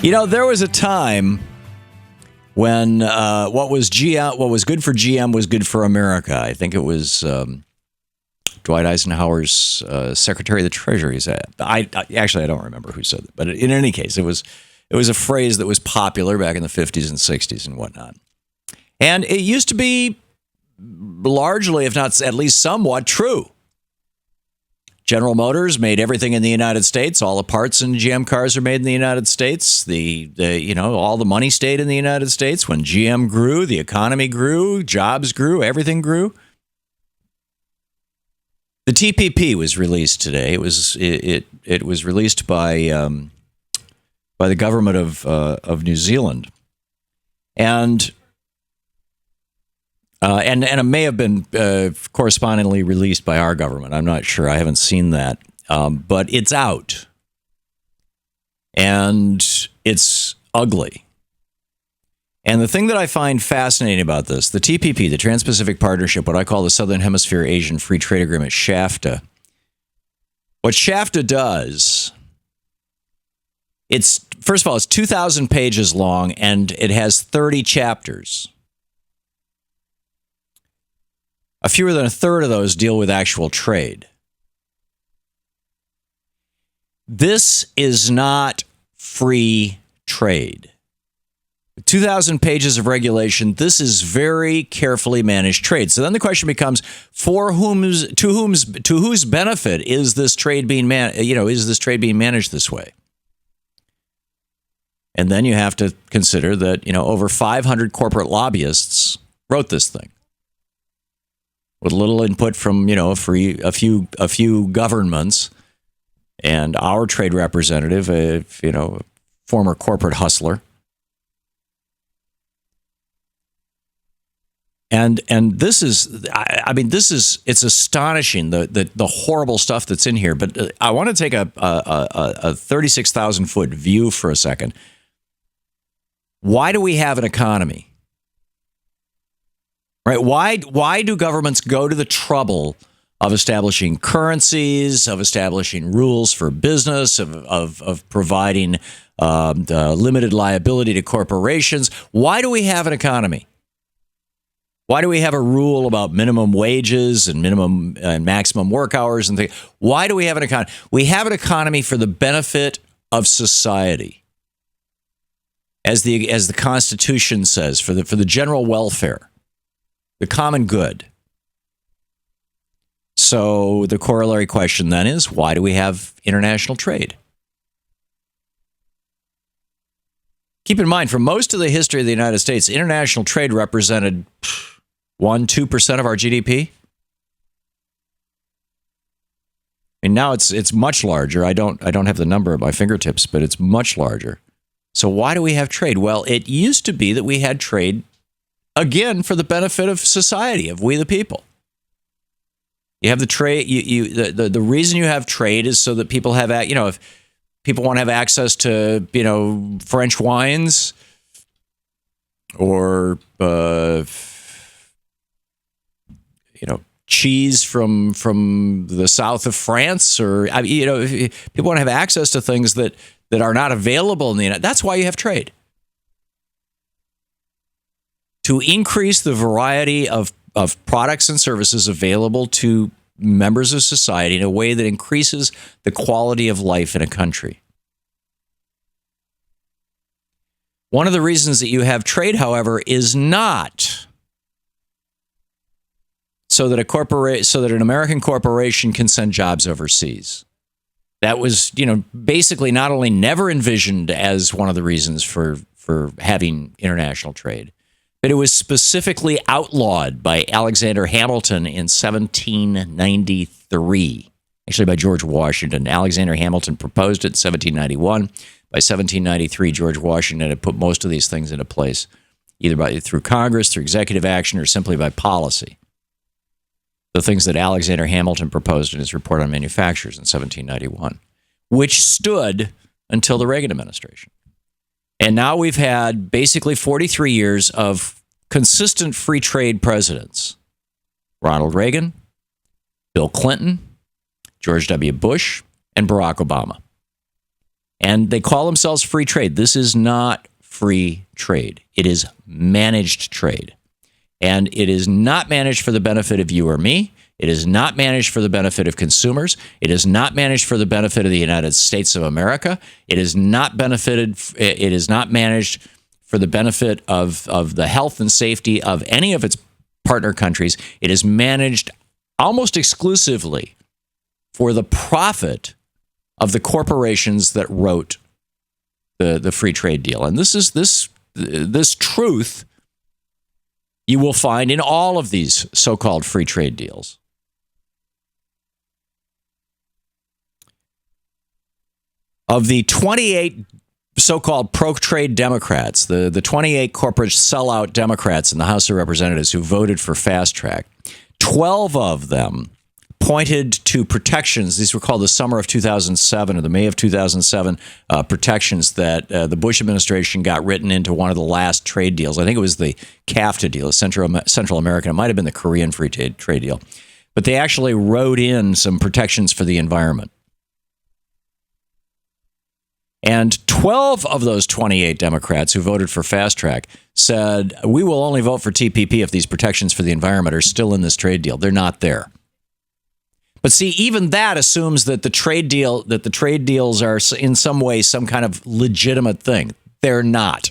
There was a time when what was good for GM was good for America. I think it was Dwight Eisenhower's Secretary of the Treasury. I don't remember who said it, but in any case, it was a phrase that was popular back in the 50s and 60s and whatnot. And it used to be largely, if not at least somewhat, true. General Motors made everything in the United States. All the parts in GM cars are made in the United States. All the money stayed in the United States. When GM grew, the economy grew, jobs grew, everything grew. The TPP was released today. It was released by the government of New Zealand, and it may have been correspondingly released by our government. I'm not sure. I haven't seen that, but it's out, and it's ugly. And the thing that I find fascinating about this, the TPP, the Trans-Pacific Partnership, what I call the Southern Hemisphere Asian Free Trade Agreement, SHAFTA, what SHAFTA does, first of all, it's 2,000 pages long, and it has 30 chapters. A fewer than a third of those deal with actual trade. This is not free trade. 2,000 pages of regulation. This is very carefully managed trade. So then the question becomes: to whose benefit is this trade being managed this way? And then you have to consider that over 500 corporate lobbyists wrote this thing, with little input from a few governments, and our trade representative, a former corporate hustler. And this is, it's astonishing the horrible stuff that's in here. But I want to take a 36,000 foot view for a second. Why do we have an economy? Right? Why do governments go to the trouble of establishing currencies, of establishing rules for business, of providing limited liability to corporations? Why do we have an economy? Why do we have a rule about minimum wages and minimum and maximum work hours and things? Why do we have an economy? We have an economy for the benefit of society, as the Constitution says, for the general welfare, the common good. So the corollary question then is, why do we have international trade? Keep in mind, for most of the history of the United States, international trade represented 1-2% of our GDP. And now it's much larger. I don't have the number at my fingertips, but it's much larger. So why do we have trade? Well, it used to be that we had trade, again, for the benefit of society, of we the people. You have the trade. The reason you have trade is so that people have, if people want to have access to, French wines or cheese from the south of France, or if people want to have access to things that are not available in the United States. That's why you have trade. To increase the variety of products and services available to members of society in a way that increases the quality of life in a country. One of the reasons that you have trade, however, is not so that an American corporation can send jobs overseas. That was, basically not only never envisioned as one of the reasons for having international trade, but it was specifically outlawed by Alexander Hamilton in 1793, actually by George Washington. Alexander Hamilton proposed it in 1791. By 1793, George Washington had put most of these things into place, either through Congress, through executive action, or simply by policy. The things that Alexander Hamilton proposed in his report on manufacturers in 1791, which stood until the Reagan administration. And now we've had basically 43 years of consistent free trade presidents. Ronald Reagan, Bill Clinton, George W. Bush, and Barack Obama. And they call themselves free trade. This is not free trade. It is managed trade. And it is not managed for the benefit of you or me. It is not managed for the benefit of consumers. It is not managed for the benefit of the United States of America. It is not managed for the benefit of the health and safety of any of its partner countries. It is managed almost exclusively for the profit of the corporations that wrote the free trade deal. And this truth you will find in all of these so-called free trade deals. Of the 28 so-called pro-trade Democrats, the 28 corporate sellout Democrats in the House of Representatives who voted for fast track, 12 of them pointed to protections. These were called the summer of 2007 or the May of 2007 protections that the Bush administration got written into one of the last trade deals. I think it was the CAFTA deal, Central American. It might have been the Korean free trade deal. But they actually wrote in some protections for the environment. And 12 of those 28 Democrats who voted for fast track said, we will only vote for TPP if these protections for the environment are still in this trade deal. They're not there. But see, even that assumes that the trade deals are in some way some kind of legitimate thing. They're not.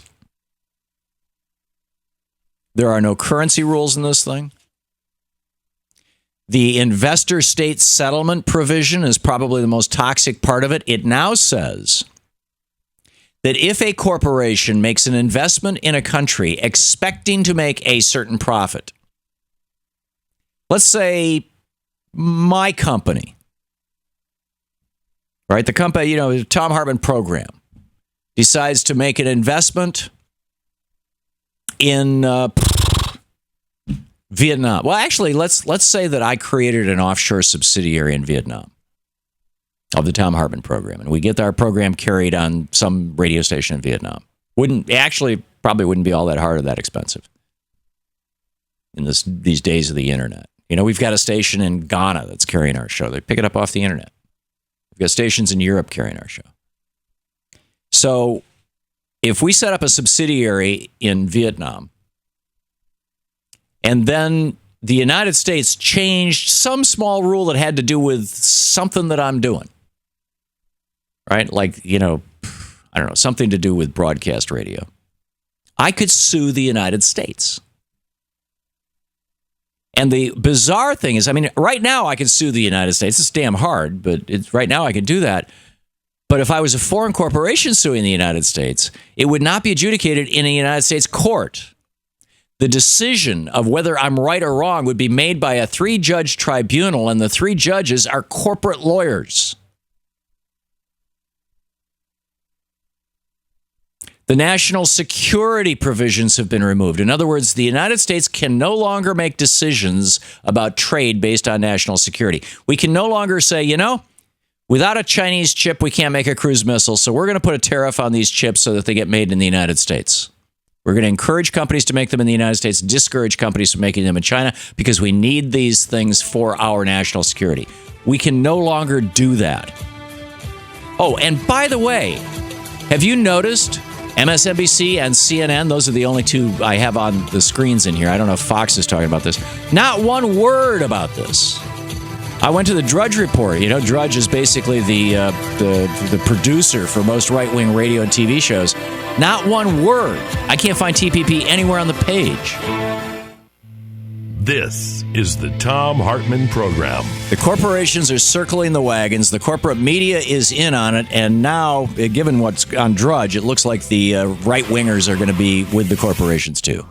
There are no currency rules in this thing. The investor state settlement provision is probably the most toxic part of it. It now says that if a corporation makes an investment in a country expecting to make a certain profit, let's say my company, right? The company, the Thom Hartmann Program decides to make an investment in Vietnam. Well, actually, let's say that I created an offshore subsidiary in Vietnam of the Thom Hartmann Program, and we get our program carried on some radio station in Vietnam. Probably wouldn't be all that hard or that expensive in these days of the internet. We've got a station in Ghana that's carrying our show. They pick it up off the internet. We've got stations in Europe carrying our show. So if we set up a subsidiary in Vietnam, and then the United States changed some small rule that had to do with something that I'm doing, right? Like, I don't know, something to do with broadcast radio. I could sue the United States. And the bizarre thing is, right now I could sue the United States. It's damn hard, but right now I could do that. But if I was a foreign corporation suing the United States, it would not be adjudicated in a United States court. The decision of whether I'm right or wrong would be made by a 3-judge tribunal, and the 3 judges are corporate lawyers. The national security provisions have been removed. In other words, the United States can no longer make decisions about trade based on national security. We can no longer say, without a Chinese chip, we can't make a cruise missile, so we're going to put a tariff on these chips so that they get made in the United States. We're going to encourage companies to make them in the United States, discourage companies from making them in China, because we need these things for our national security. We can no longer do that. Oh, and by the way, have you noticed MSNBC and CNN, those are the only 2 I have on the screens in here. I don't know if Fox is talking about this. Not one word about this. I went to the Drudge Report. Drudge is basically the producer for most right-wing radio and TV shows. Not one word. I can't find TPP anywhere on the page. This is the Thom Hartmann Program. The corporations are circling the wagons. The corporate media is in on it. And now, given what's on Drudge, it looks like the right-wingers are going to be with the corporations too.